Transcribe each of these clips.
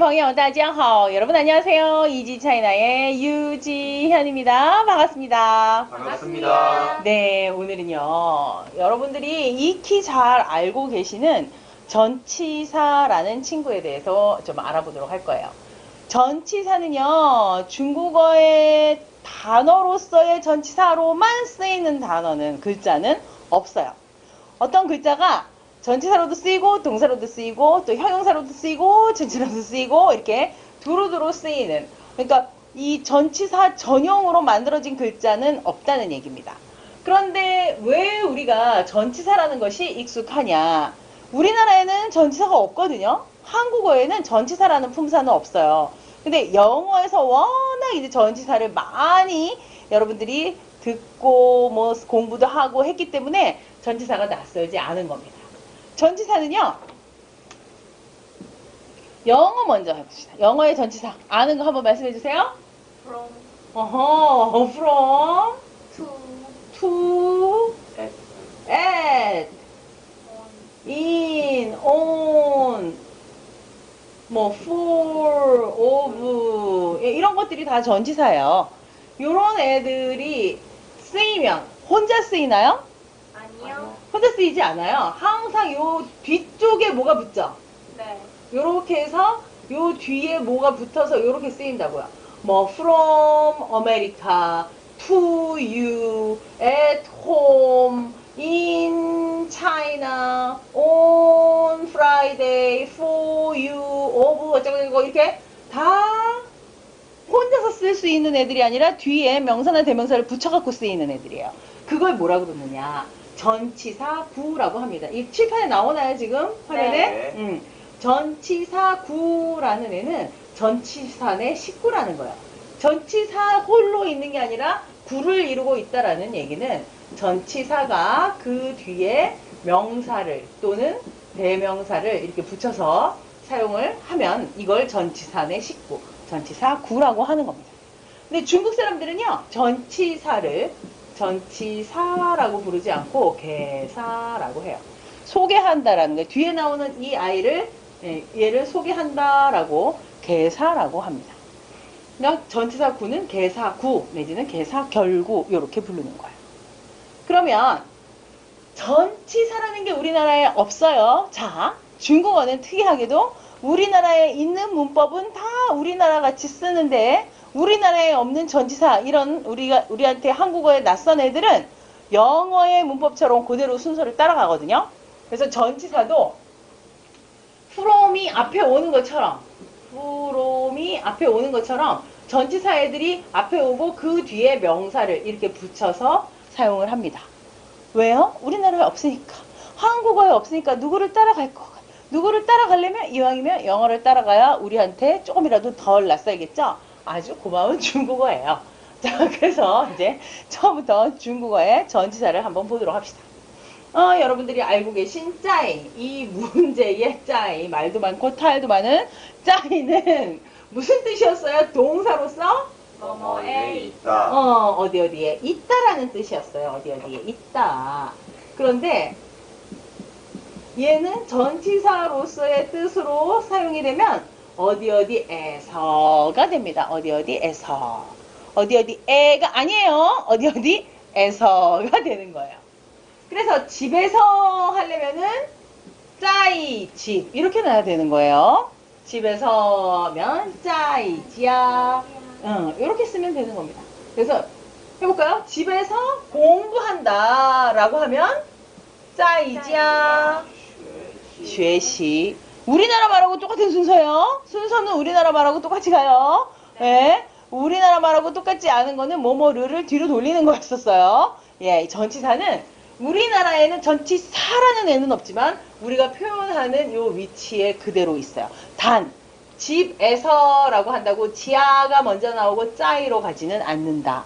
朋友大家好. 여러분 안녕하세요. 이지 차이나의 유지현입니다. 반갑습니다. 반갑습니다. 네, 오늘은요. 여러분들이 익히 잘 알고 계시는 전치사라는 친구에 대해서 좀 알아보도록 할 거예요. 전치사는요, 중국어의 단어로서의 전치사로만 쓰이는 단어는, 글자는 없어요. 어떤 글자가 전치사로도 쓰이고 동사로도 쓰이고 또 형용사로도 쓰이고 전치사로도 쓰이고 이렇게 두루두루 쓰이는, 그러니까 이 전치사 전용으로 만들어진 글자는 없다는 얘기입니다. 그런데 왜 우리가 전치사라는 것이 익숙하냐? 우리나라에는 전치사가 없거든요. 한국어에는 전치사라는 품사는 없어요. 근데 영어에서 워낙 이제 전치사를 많이 여러분들이 듣고 뭐 공부도 하고 했기 때문에 전치사가 낯설지 않은 겁니다. 전치사는요, 영어 먼저 해봅시다. 영어의 전치사 아는 거 한번 말씀해 주세요. From, from, to, at, at, in, on, 뭐 for, of, 이런 것들이 다 전치사예요. 요런 애들이 쓰이면 혼자 쓰이나요? 아니요. 혼자 쓰이지 않아요. 항상 요 뒤쪽에 뭐가 붙죠? 네. 요렇게 해서 요 뒤에 뭐가 붙어서 요렇게 쓰인다고요. 뭐 from America, to you, at home, in China, on Friday, for you, of 어쩌고 이렇게 다 혼자서 쓸 수 있는 애들이 아니라 뒤에 명사나 대명사를 붙여갖고 쓰이는 애들이에요. 그걸 뭐라 그러느냐? 전치사구라고 합니다. 이 칠판에 나오나요, 지금? 화면에? 네. 전치사구라는 애는 전치사의 식구라는 거예요. 전치사 홀로 있는 게 아니라 구를 이루고 있다라는 얘기는 전치사가 그 뒤에 명사를 또는 대명사를 이렇게 붙여서 사용을 하면 이걸 전치사의 식구, 전치사구라고 하는 겁니다. 근데 중국 사람들은요, 전치사라고 부르지 않고 개사라고 해요. 소개한다라는 거예요. 뒤에 나오는 이 아이를, 얘를 소개한다라고 개사라고 합니다. 그러니까 전치사구는 개사구 내지는 개사결구 이렇게 부르는 거예요. 그러면 전치사라는 게 우리나라에 없어요. 자, 중국어는 특이하게도 우리나라에 있는 문법은 다 우리나라 같이 쓰는데 우리나라에 없는 전치사, 이런 우리한테 한국어에 낯선 애들은 영어의 문법처럼 그대로 순서를 따라가거든요. 그래서 전치사도 from이 앞에 오는 것처럼 전치사 애들이 앞에 오고 그 뒤에 명사를 이렇게 붙여서 사용을 합니다. 왜요? 우리나라에 없으니까. 한국어에 없으니까 누구를 따라갈 거가. 누구를 따라가려면 이왕이면 영어를 따라가야 우리한테 조금이라도 덜 낯설겠죠? 아주 고마운 중국어예요. 자, 그래서 이제 처음부터 중국어의 전치사를 한번 보도록 합시다. 여러분들이 알고 계신 짜이, 이 문제의 짜이, 말도 많고 탈도 많은 짜이는 무슨 뜻이었어요? 동사로서? 뭐뭐에 있다. 어디에 있다라는 뜻이었어요. 어디에 있다. 그런데 얘는 전치사로서의 뜻으로 사용이 되면 어디에서가 됩니다. 어디에서. 어디에가 아니에요. 어디에서가 되는 거예요. 그래서 집에서 하려면은 짜이 집 이렇게 놔야 되는 거예요. 집에서면 짜이지야. 이렇게 쓰면 되는 겁니다. 그래서 해볼까요? 집에서 공부한다 라고 하면 짜이지야 学习. 우리나라 말하고 똑같은 순서예요. 순서는 우리나라 말하고 똑같이 가요. 네. 우리나라 말하고 똑같지 않은 거는 뭐뭐를 뒤로 돌리는 거였었어요. 예, 전치사는 우리나라에는 전치사라는 애는 없지만 우리가 표현하는 요 위치에 그대로 있어요. 단 집에서라고 한다고 지아가 먼저 나오고 짜이로 가지는 않는다.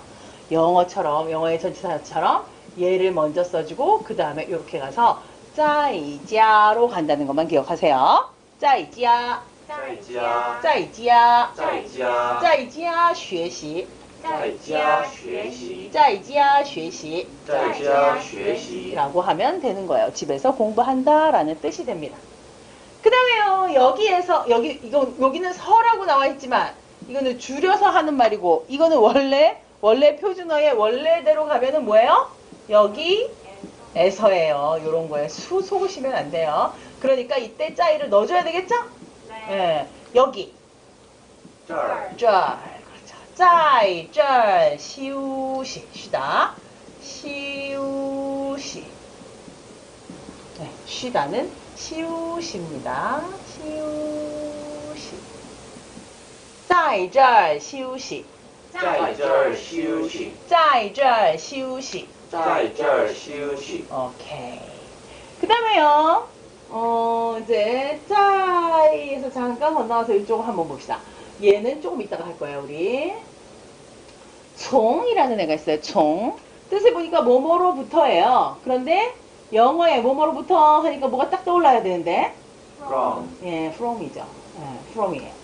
영어의 전치사처럼 얘를 먼저 써주고 그 다음에 이렇게 가서 짜이지야로 간다는 것만 기억하세요. 짜이지야, 在家， 짜이지야, 在家， 짜이지야 学习, 在家学习， 짜이지야 学习 在家学习。 라고 하면 되는 거예요. 집에서 공부한다 라는 뜻이 됩니다. 그 다음에요, 여기에서, 여기는 서라고 나와 있지만, 이거는 줄여서 하는 말이고, 이거는 원래 표준어의 원래대로 가면은 뭐예요? 여기에서예요. 요런 거에 속으시면 안 돼요. 그러니까 이때 짜이를 넣어줘야 되겠죠? 예, 여기. 这儿 쩔. 그렇죠. 짜이, 쩔, 시우시. 쉬다. 시우시. 네, 쉬다는 시우시입니다. 시우시. 在这儿休息.在这儿休息，在这儿休息.在这儿休息。 오케이. 그 다음에요, 이제, 짜이에서 잠깐 건너와서 이쪽을 한번 봅시다. 얘는 조금 이따가 할 거예요, 우리. 총이라는 애가 있어요, 총. 뜻을 보니까 뭐뭐로부터예요. 그런데 영어에 뭐뭐로부터 하니까 뭐가 딱 떠올라야 되는데, from 예, from이죠. 예, from이에요.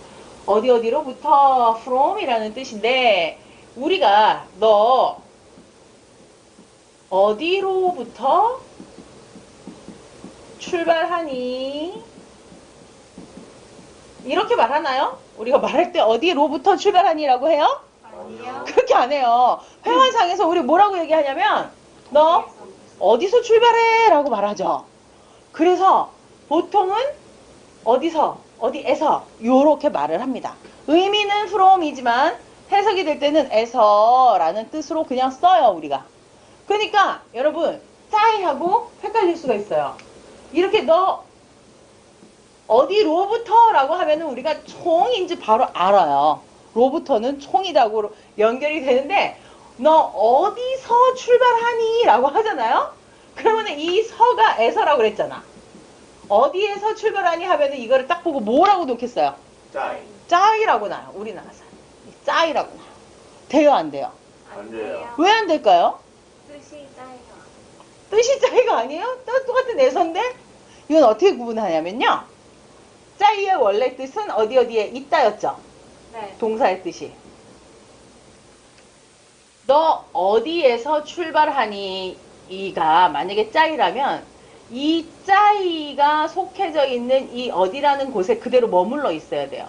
어디로부터 from이라는 뜻인데, 우리가 너 어디로부터 출발하니? 이렇게 말하나요? 우리가 말할 때 어디로부터 출발하니라고 해요? 아니요. 그렇게 안 해요. 회화상에서 우리 뭐라고 얘기하냐면, 너 어디서 출발해? 라고 말하죠. 그래서 보통은 어디에서 요렇게 말을 합니다. 의미는 from이지만 해석이 될 때는 에서라는 뜻으로 그냥 써요, 우리가. 그러니까 여러분, 짜이하고 헷갈릴 수가 있어요. 이렇게 너 어디로부터 라고 하면은 우리가 총인지 바로 알아요. 로부터는 총이라고 연결이 되는데, 너 어디서 출발하니? 라고 하잖아요? 그러면은 이 서가 에서라고 그랬잖아. 어디에서 출발하니 하면은 이거를 딱 보고 뭐라고 놓겠어요? 在 짜이라고 나요. 우리나라 사람. 짜이라고 나요. 돼요, 안 돼요? 안 돼요. 왜 안 될까요? 뜻이 짜이가. 뜻이 짜이가 아니에요? 똑같은 에서인데? 이건 어떻게 구분하냐면요. 짜이의 원래 뜻은 어디에 있다였죠? 네. 동사의 뜻이. 너 어디에서 출발하니? 이가 만약에 짜이라면 이 짜이가 속해져 있는 이 어디라는 곳에 그대로 머물러 있어야 돼요.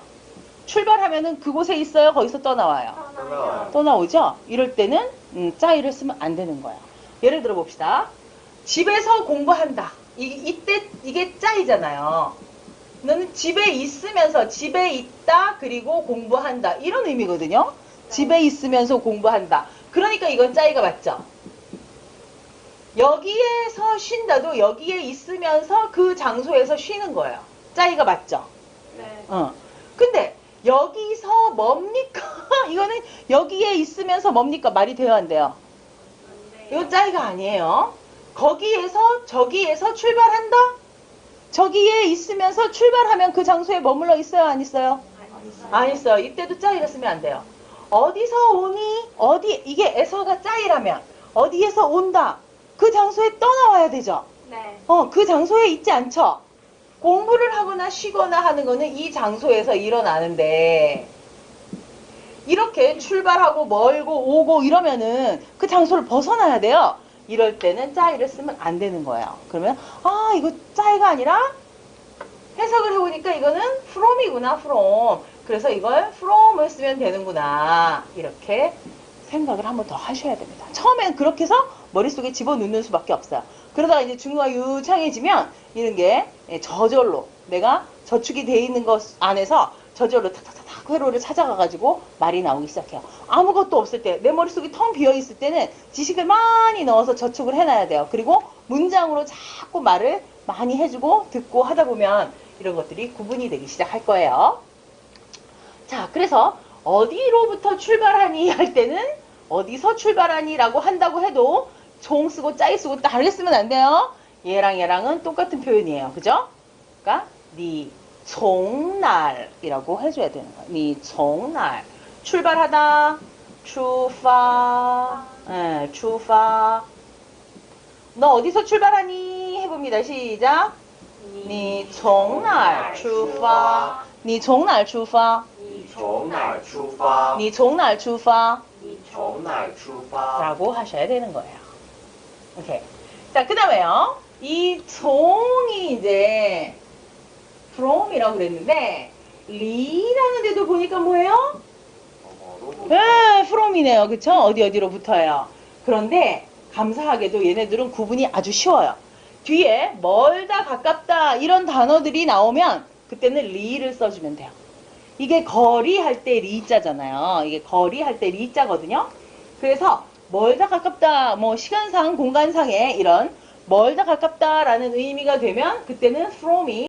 출발하면은 그곳에 있어요? 거기서 떠나와요? 떠나와요. 떠나오죠? 이럴 때는 짜이를 쓰면 안 되는 거예요. 예를 들어 봅시다. 집에서 공부한다. 이때 이게 짜이잖아요. 너는 집에 있으면서 집에 있다 그리고 공부한다 이런 의미거든요. 집에 있으면서 공부한다. 그러니까 이건 짜이가 맞죠. 여기에서 쉰다도 여기에 있으면서 그 장소에서 쉬는 거예요. 짜이가 맞죠. 네. 근데 여기서 뭡니까? 이거는 여기에 있으면서 뭡니까? 말이 돼요, 안 돼요? 안 이거 돼요. 짜이가 아니에요. 거기에서 저기에서 출발한다? 저기에 있으면서 출발하면 그 장소에 머물러 있어요, 안 있어요? 안 있어요. 이때도 짜이를 쓰면 안 돼요. 어디서 오니? 이게 에서가 짜이라면 어디에서 온다? 그 장소에 떠나와야 되죠. 네. 그 장소에 있지 않죠. 공부를 하거나 쉬거나 하는 거는 이 장소에서 일어나는데, 이렇게 출발하고 멀고 오고 이러면은 그 장소를 벗어나야 돼요. 이럴 때는 짜이를 쓰면 안 되는 거예요. 그러면 이거 짜이가 아니라 해석을 해보니까 이거는 from이구나, from. 그래서 이걸 from을 쓰면 되는구나, 이렇게 생각을 한번 더 하셔야 됩니다. 처음엔 그렇게 해서 머릿속에 집어넣는 수밖에 없어요. 그러다가 이제 중요가 유창해지면 이런 게 저절로 내가 저축이 돼 있는 것 안에서 저절로 탁탁탁 회로를 찾아가가지고 말이 나오기 시작해요. 아무것도 없을 때, 내 머릿속이 텅 비어있을 때는 지식을 많이 넣어서 저축을 해놔야 돼요. 그리고 문장으로 자꾸 말을 많이 해주고 듣고 하다 보면 이런 것들이 구분이 되기 시작할 거예요. 자, 그래서 어디로부터 출발하니 할 때는 어디서 출발하니 라고 한다고 해도 종 쓰고 짜이 쓰고 다르게 쓰면 안 돼요. 얘랑은 똑같은 표현이에요. 그죠? 그러니까 니 종날이라고 해줘야 되는 거야. 니 종날. 출발하다. 출파. 예, 출파. 너 어디서 출발하니? 해봅니다. 시작. 니 종날 출파. 니 종날 출파. 你从哪儿出发？ 니 종날 출파. 你从哪儿出发？ 라고 하셔야 되는 거예요. 오케이. 자, 그 다음에요. 이 종이 이제 from이라고 그랬는데 리라는 데도 보니까 뭐예요? 뭐로 네, from이네요. 그쵸? 어디로 붙어요. 그런데 감사하게도 얘네들은 구분이 아주 쉬워요. 뒤에 멀다, 가깝다 이런 단어들이 나오면 그때는 리를 써주면 돼요. 이게 거리 할 때 리자잖아요. 이게 거리 할 때 리자거든요. 그래서 멀다, 가깝다, 뭐 시간상, 공간상의 이런 멀다, 가깝다라는 의미가 되면 그때는 from이